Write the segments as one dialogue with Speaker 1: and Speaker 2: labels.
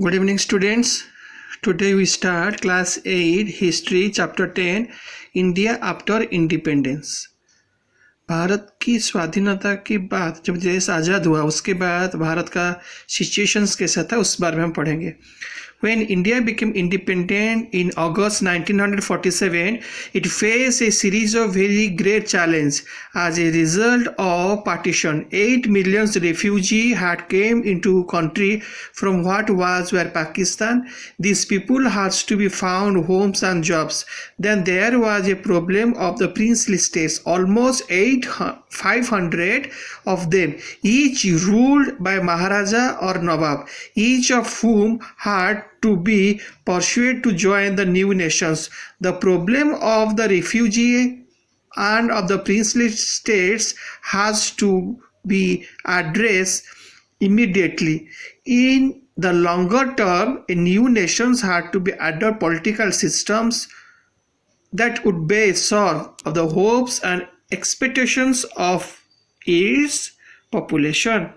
Speaker 1: Good evening, students. Today we start class 8 history chapter 10 India after independence. Bharat की स्वाधीनता के बाद जब देश आज़ाद हुआ उसके बाद भारत का सिचुएशंस कैसा था उस बारे में हम पढ़ेंगे. When India became independent in August 1947, it faced a series of very great challenges. As a result of partition, 8 million refugees had came into country from what were Pakistan. These people had to be found homes and jobs. Then there was a problem of the princely states, almost 500 of them, each ruled by Maharaja or Nawab, each of whom had to be persuaded to join the new nations. The problem of the refugee and of the princely states has to be addressed immediately. In the longer term, a new nations had to be adopt political systems that would best serve of the hopes and expectations of its population.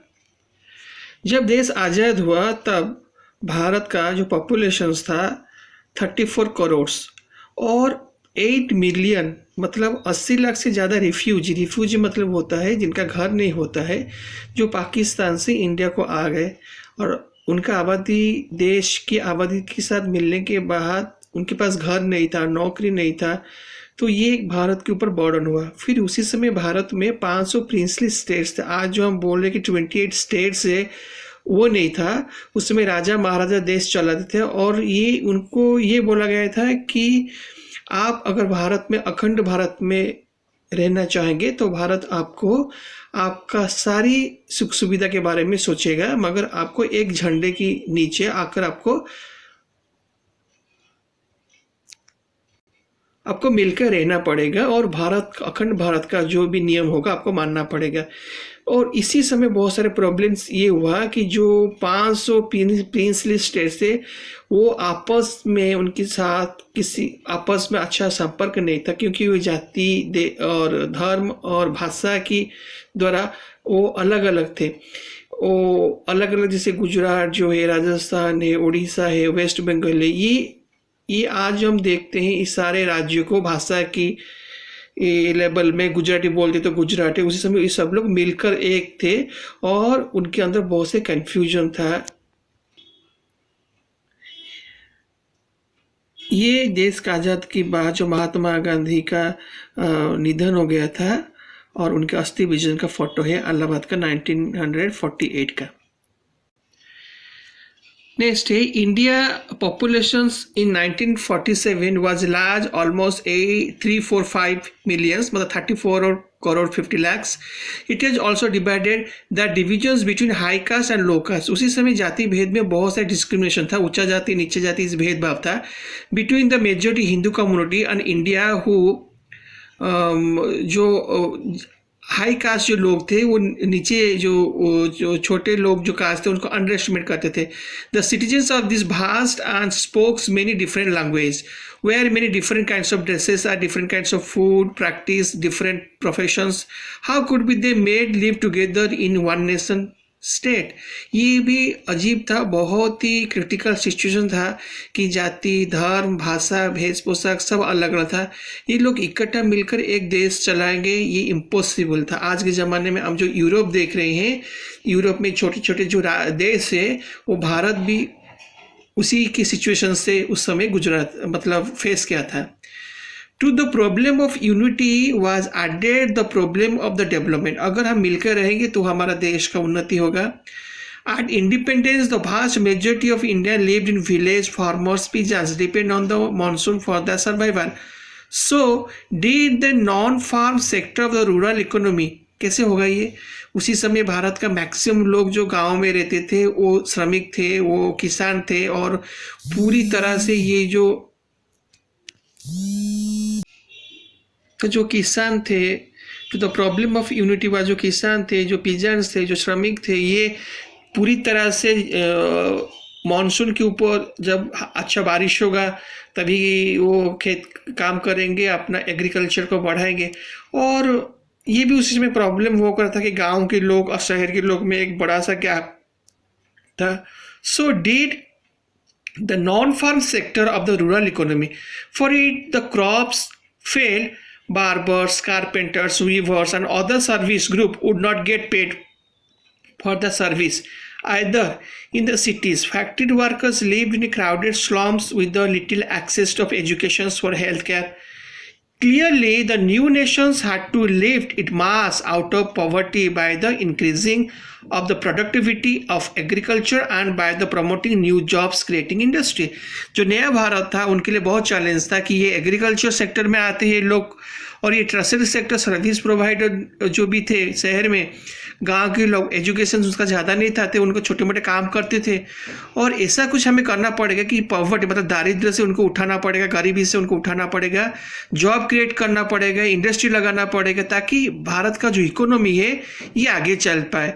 Speaker 1: जब देश आज़ाद हुआ तब भारत का जो population था 34 करोड़ और 8 million मतलब 80 लाख से ज़्यादा रिफ्यूजी मतलब होता है जिनका घर नहीं होता है, जो पाकिस्तान से इंडिया को आ गए और उनका आबादी देश की आबादी के साथ मिलने के बाद उनके पास घर नहीं था, नौकरी नहीं था, तो ये भारत के ऊपर बर्डन हुआ. फिर उसी समय भारत में 500 प्रिंसली स्टेट्स थे. आज जो हम बोल रहे हैं कि 28 स्टेट्स है वो नहीं था. उस समय राजा महाराजा देश चलाते थे और ये उनको ये बोला गया था कि आप अगर भारत में अखंड भारत में रहना चाहेंगे तो भारत आपको आपका सारी सुख सुविधा के बारे में सोचेगा, मगर आपको एक झंडे की नीचे आकर आपको मिलकर रहना पड़ेगा और अखंड भारत का जो भी नियम होगा आपको मानना पड़ेगा. और इसी समय बहुत सारे प्रॉब्लम्स ये हुआ कि जो 500 प्रिंसली स्टेट्स थे वो आपस में उनके साथ किसी आपस में अच्छा संपर्क नहीं था, क्योंकि वो जाति और धर्म और भाषा की द्वारा वो अलग अलग थे. वो अलग अलग जैसे गुजरात जो है, राजस्थान है, उड़ीसा है, वेस्ट बंगाल है, ये आज हम देखते हैं इस सारे राज्यों को भाषा की लेवल में गुजराती बोलते तो गुजराती, उसी समय ये सब लोग मिलकर एक थे और उनके अंदर बहुत से कंफ्यूजन था. ये देश का आज़ाद के बाद जो महात्मा गांधी का निधन हो गया था और उनके अस्थि विसर्जन का फोटो है इलाहाबाद का 1948 का. नेक्स्ट है India populations in 1947 was large almost 345 millions मतलब 34 crore 50 lakhs. It is also divided the divisions between high caste and low caste. उसी समय जाति भेद में बहुत सारे डिस्क्रिमिनेशन था, ऊंचा जाति नीचे जाति इस भेदभाव था between the majority Hindu community and India who जो हाई कास्ट जो लोग थे वो नीचे जो छोटे लोग जो कास्ट थे उनको अंडर एस्टिमेट करते थे. The citizens of this vast and spokes many different language where many different kinds of dresses are different kinds of food practice different professions. How could be they made live together in one nation state? ये भी अजीब था, बहुत ही critical situation था कि जाति धर्म भाषा भेष पोशाक सब अलग अलग था. ये लोग इकट्ठा मिलकर एक देश चलाएंगे ये इम्पॉसिबल था. आज के ज़माने में हम जो यूरोप देख रहे हैं, यूरोप में छोटे छोटे जो देश है वो भारत भी उसी की सिचुएशन से उस समय गुजरात मतलब फेस किया था. To the problem of unity was added the problem of the development. अगर हम मिलकर रहेंगे तो हमारा देश का उन्नति होगा. At independence, the vast majority of India lived in village farmers, peasants depend on the monsoon for their survival. So, did the non-farm sector of the rural economy कैसे होगा ये? उसी समय भारत का मैक्सिमम लोग जो गांव में रहते थे वो श्रमिक थे, वो किसान थे और पूरी तरह से ये जो किसान थे तो the problem of unity was जो किसान थे, जो पीजेंट्स थे, जो श्रमिक थे, ये पूरी तरह से मॉनसून के ऊपर जब अच्छा बारिश होगा तभी वो खेत काम करेंगे, अपना एग्रीकल्चर को बढ़ाएंगे. और ये भी उसी में प्रॉब्लम हो कर था कि गांव के लोग और शहर के लोग में एक बड़ा सा गैप था. So did the non-farm sector of the rural economy. For it, the crops failed. Barbers, carpenters, weavers, and other service group would not get paid for the service. Either in the cities, factory workers lived in crowded slums with the little access to education for healthcare. Clearly, the new nations had to lift its mass out of poverty by the increasing of the productivity of agriculture and by the promoting new jobs creating industry. जो नया भारत था उनके लिए बहुत challenge था कि ये agriculture sector में आते हैं लोग और ये टर्सरी सेक्टर सर्विस प्रोवाइडर जो भी थे शहर में, गांव के लोग एजुकेशन उसका ज़्यादा नहीं था, उनको छोटे मोटे काम करते थे। और ऐसा कुछ हमें करना पड़ेगा कि पॉवर्टी मतलब दारिद्र्य से उनको उठाना पड़ेगा, गरीबी से उनको उठाना पड़ेगा, जॉब क्रिएट करना पड़ेगा, इंडस्ट्री लगाना पड़ेगा ताकि भारत का जो इकोनॉमी है ये आगे चल पाए।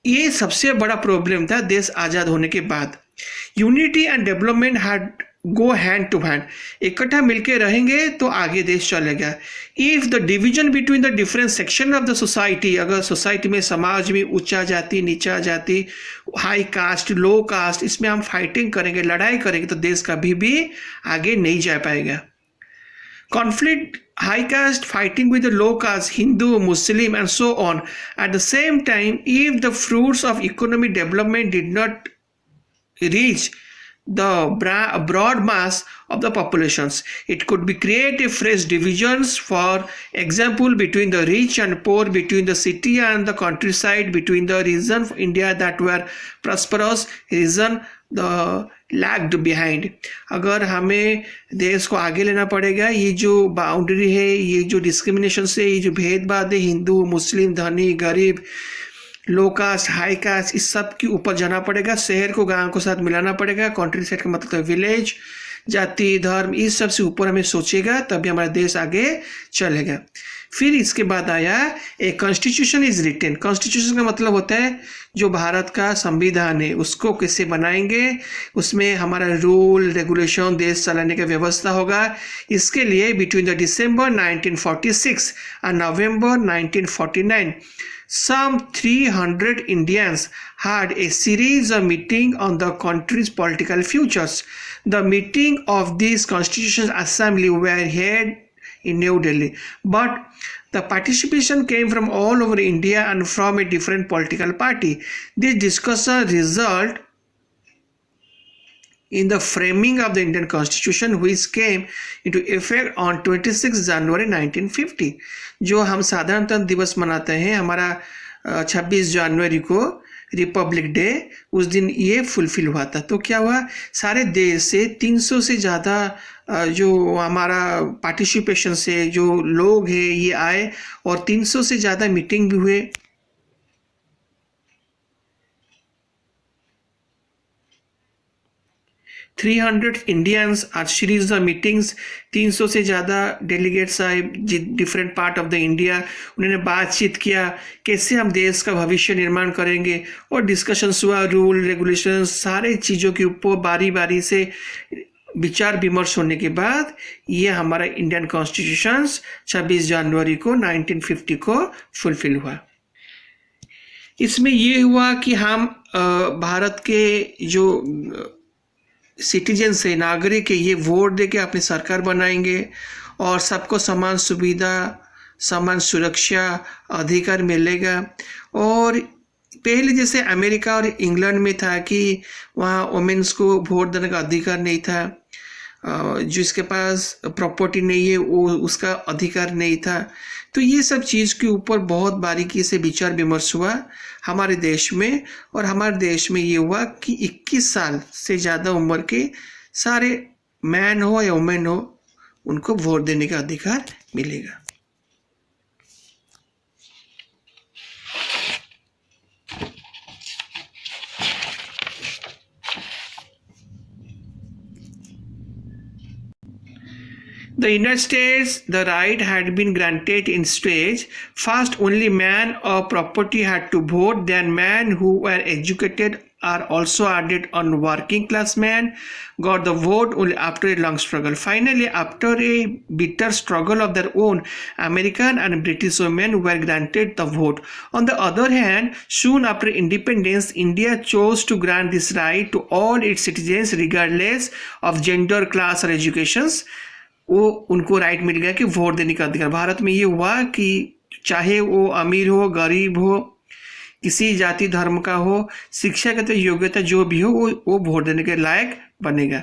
Speaker 1: ये सबसे बड़ा प्रॉब्लम था देश आज़ाद होने के बाद। Unity and development had go hand to hand, इकट्ठा मिलके रहेंगे तो आगे देश चलेगा। If the division between the different section of the society, अगर सोसाइटी में समाज में ऊंचा जाति नीचा जाति, हाई कास्ट लो कास्ट, इसमें हम फाइटिंग करेंगे लड़ाई करेंगे तो देश कभी भी आगे नहीं जा पाएगा। Conflict, high caste fighting with the low caste, Hindu, Muslim, and so on. At the same time, if the fruits of economic development did not reach the broad mass of the populations, it could be create fresh divisions, for example between the rich and poor, between the city and the countryside, between the region of India that were prosperous, region the lagged behind। अगर हमें देश को आगे लेना पड़ेगा, ये जो boundary है, ये जो डिस्क्रिमिनेशन से, ये जो भेदभाव है, हिंदू मुस्लिम धनी गरीब लो कास्ट हाई कास्ट, इस सब के ऊपर जाना पड़ेगा। शहर को गांव को साथ मिलाना पड़ेगा। कंट्री साइड का मतलब विलेज, जाति धर्म, इस सब से ऊपर हमें सोचेगा तभी हमारा देश आगे चलेगा। फिर इसके बाद आया a constitution is written. Constitution का मतलब होता है जो भारत का संविधान है उसको कैसे बनाएंगे, उसमें हमारा रूल रेगुलेशन देश चलाने का व्यवस्था होगा। इसके लिए between the December 1946 and November 1949 some 300 Indians had a series of meetings on the country's political futures. The meeting of this Constitution Assembly were held in New Delhi, but the participation came from all over India and from a different political party. This discussion result in the framing of the Indian Constitution, which came into effect on 26 January 1950। जो हम साधारणतंत्र दिवस मनाते हैं हमारा 26 जनवरी को Republic day, उस दिन ये फुलफिल हुआ था। तो क्या हुआ, सारे देश से 300 से ज़्यादा जो हमारा पार्टिसिपेशन से जो लोग हैं ये आए और 300 से ज़्यादा मीटिंग भी हुए। 300 इंडियंस आज सीरीज ऑफ मीटिंग्स, 300 से ज़्यादा डेलीगेट्स आए different part of the India. उन्होंने बातचीत किया कैसे हम देश का भविष्य निर्माण करेंगे और डिस्कशंस हुआ, रूल रेगुलेशन सारे चीज़ों के ऊपर बारी बारी से विचार विमर्श होने के बाद ये हमारा इंडियन कॉन्स्टिट्यूशन 26 जनवरी को 1950 को फुलफिल हुआ। इसमें ये हुआ कि हम भारत के जो सिटीजन्स है नागरिक है ये वोट दे के अपनी सरकार बनाएंगे और सबको समान सुविधा समान सुरक्षा अधिकार मिलेगा। और पहले जैसे अमेरिका और इंग्लैंड में था कि वहाँ वुमेन्स को वोट देने का अधिकार नहीं था, जिसके पास प्रॉपर्टी नहीं है वो उसका अधिकार नहीं था। तो ये सब चीज़ के ऊपर बहुत बारीकी से विचार विमर्श हुआ हमारे देश में, और हमारे देश में ये हुआ कि 21 साल से ज़्यादा उम्र के सारे मैन हो या वुमेन हो उनको वोट देने का अधिकार मिलेगा। The United States, the right had been granted in stage. First, only men of property had to vote. Then men who were educated are also added on. Working class men got the vote only after a long struggle. Finally, after a bitter struggle of their own, American and British women were granted the vote. On the other hand, soon after independence, India chose to grant this right to all its citizens regardless of gender, class or educations. वो उनको right मिल गया कि vote देने का अधिकार। भारत में ये हुआ कि चाहे वो अमीर हो, गरीब हो, किसी जाति धर्म का हो, शिक्षा का तो योग्यता जो भी हो, वो वोट देने के लायक बनेगा।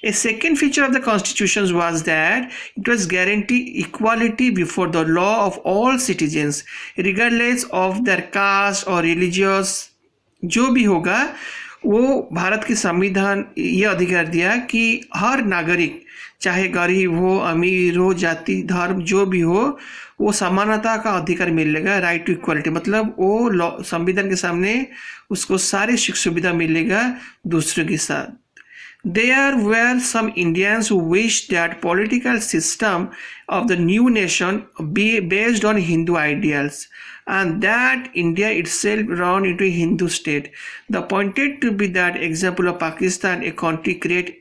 Speaker 1: A second feature of the constitution was that it was guarantee equality before the law of all citizens regardless of their caste और रिलीजियस। जो भी होगा वो भारत के संविधान ये अधिकार दिया कि हर नागरिक चाहे गरीब हो, अमीर हो, जाति धर्म जो भी हो, वो समानता का अधिकार मिलेगा। राइट टू इक्वालिटी मतलब वो संविधान के सामने उसको सारी सुख सुविधा मिलेगा दूसरों के साथ। There were some Indians who wished that political system of the new nation be based on Hindu ideals and that India itself run into a Hindu state. The pointed to be that example of Pakistan, a country create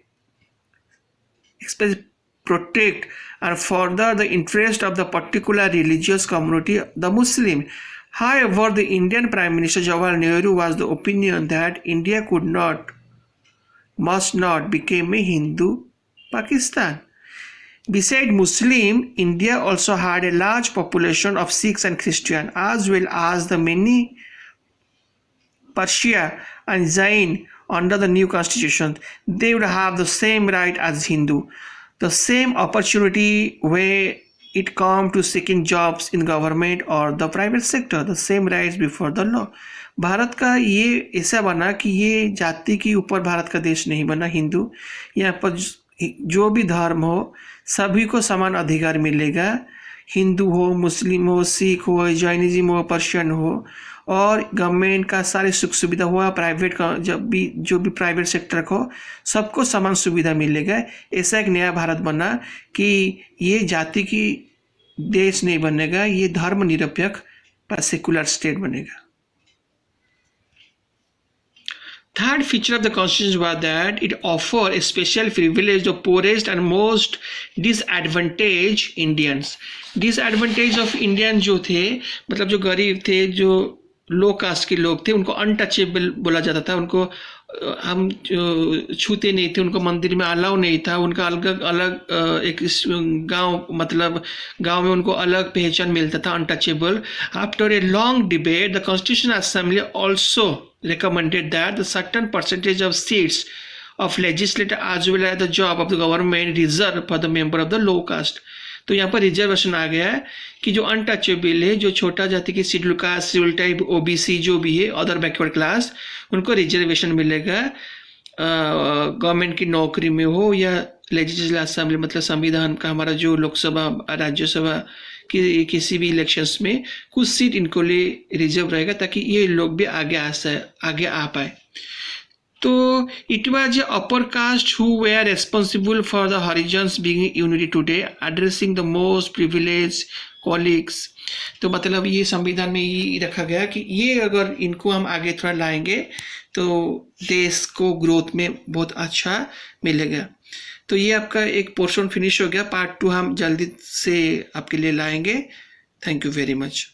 Speaker 1: protect and further the interest of the particular religious community, the Muslim. However, the Indian Prime Minister Jawaharlal Nehru was the opinion that India must not become a Hindu Pakistan. Besides Muslim, India also had a large population of Sikhs and Christians, as well as the many Persia and Jain. Under the new constitution, they would have the same right as Hindu, the same opportunity where it come to seeking jobs in government or the private sector, the same rights before the law. Bharat का ये ऐसा बना कि ये जाति के ऊपर भारत का देश नहीं बना। हिंदू यहाँ पर जो भी धर्म हो सभी को समान अधिकार मिलेगा। हिंदू हो, मुस्लिम हो, सिख हो, जैनिज्म हो, पर्शियन हो, और गवर्नमेंट का सारी सुख सुविधा हुआ, प्राइवेट का जो भी प्राइवेट सेक्टर को सबको समान सुविधा मिलेगा। ऐसा एक नया भारत बना कि ये जाति की देश नहीं बनेगा, ये धर्म निरपेक्ष सेकुलर स्टेट बनेगा। Third feature of the constitution was that it offered a special privilege to poorest and most disadvantaged Indians. Disadvantaged of Indians जो थे मतलब जो गरीब थे, जो लो कास्ट के लोग थे, उनको अनटचेबल बोला जाता था। उनको हम छूते नहीं थे, उनको मंदिर में अलाउ नहीं था, उनका अलग एक गांव मतलब गांव में उनको अलग पहचान मिलता था, untouchable. After a long debate the constitution assembly also recommended that the certain percentage of seats of legislature as well as the job of the government reserved for the member of the low caste. तो यहाँ पर reservation आ गया है कि जो untouchable है, जो छोटा जाति के schedule caste, schedule type, OBC जो भी है, अदर बैकवर्ड क्लास, उनको रिजर्वेशन मिलेगा गवर्नमेंट की नौकरी में हो या लेजिस्लेटिव असेंबली मतलब संविधान का हमारा जो लोकसभा राज्यसभा कि किसी भी इलेक्शंस में कुछ सीट इनको लिए रिजर्व रहेगा ताकि ये लोग भी आगे आ पाए। तो it was upper caste who were responsible for the horizons being unity today addressing the most privilege colleagues. तो मतलब ये संविधान में ये रखा गया कि ये अगर इनको हम आगे थोड़ा लाएंगे तो देश को ग्रोथ में बहुत अच्छा मिलेगा। तो ये आपका एक पोर्शन फिनिश हो गया। पार्ट 2 हम जल्दी से आपके लिए लाएंगे। Thank you very much.